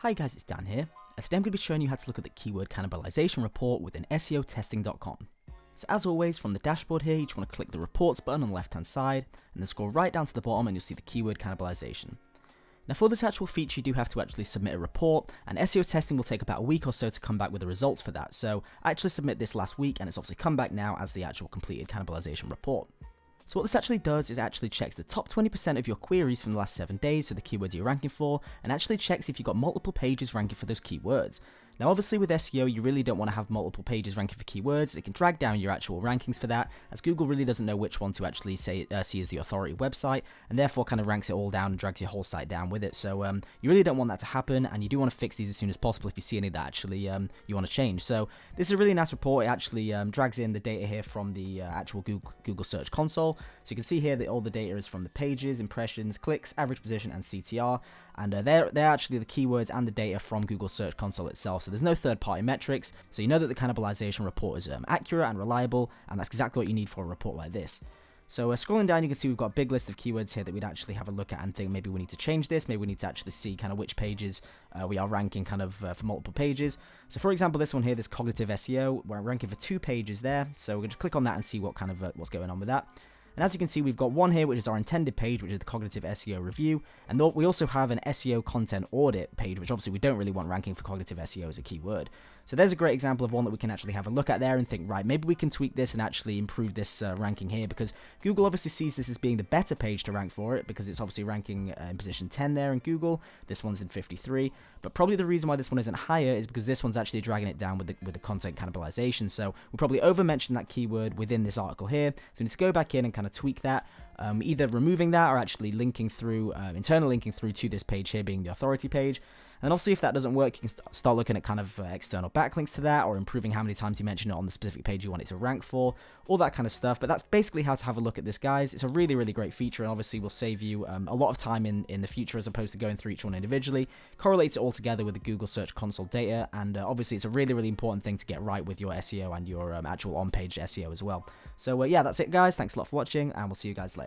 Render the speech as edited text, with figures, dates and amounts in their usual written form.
Hi guys, it's Dan here, and today I'm going to be showing you how to look at the keyword cannibalization report within SEOTesting.com. So as always, from the dashboard here, you just want to click the reports button on the left hand side, and then scroll right down to the bottom and you'll see the keyword cannibalization. Now for this actual feature, you do have to actually submit a report, and SEOTesting will take about a week or so to come back with the results for that. So I actually submit this last week, and it's obviously come back now as the actual completed cannibalization report. So what this actually does is actually checks the top 20% of your queries from the last 7 days, so the keywords you're ranking for, and actually checks if you've got multiple pages ranking for those keywords. Now obviously with SEO, you really don't want to have multiple pages ranking for keywords. It can drag down your actual rankings for that, as Google really doesn't know which one to actually see as the authority website, and therefore kind of ranks it all down and drags your whole site down with it. So you really don't want that to happen, and you do want to fix these as soon as possible if you see any that actually you want to change. So this is a really nice report. It actually drags in the data here from the actual Google Search Console. So you can see here that all the data is from the pages, impressions, clicks, average position, and CTR. And they're actually the keywords and the data from Google Search Console itself. So there's no third-party metrics. So you know that the cannibalization report is accurate and reliable, and that's exactly what you need for a report like this. So scrolling down, you can see we've got a big list of keywords here that we'd actually have a look at and think maybe we need to change this. Maybe we need to actually see kind of which pages we are ranking kind of for multiple pages. So for example, this one here, this cognitive SEO, we're ranking for 2 pages there. So we're going to click on that and see what kind of what's going on with that. And as you can see, we've got one here, which is our intended page, which is the cognitive SEO review. And we also have an SEO content audit page, which obviously we don't really want ranking for cognitive SEO as a keyword. So there's a great example of one that we can actually have a look at there and think, right, maybe we can tweak this and actually improve this ranking here, because Google obviously sees this as being the better page to rank for it, because it's obviously ranking in position 10 there in Google. This one's in 53. But probably the reason why this one isn't higher is because this one's actually dragging it down with the content cannibalization. So we probably over-mentioned that keyword within this article here. So we need to go back in and kind of tweak that, either removing that or actually linking through, internal linking through to this page here being the authority page. And obviously if that doesn't work, you can start looking at kind of external backlinks to that, or improving how many times you mention it on the specific page you want it to rank for, all that kind of stuff. But that's basically how to have a look at this, guys. It's a really, really great feature, and obviously will save you a lot of time in the future as opposed to going through each one individually. Correlates it all together with the Google Search Console data, and obviously it's a really, really important thing to get right with your SEO and your actual on-page SEO as well. So yeah, that's it, guys. Thanks a lot for watching, and we'll see you guys later.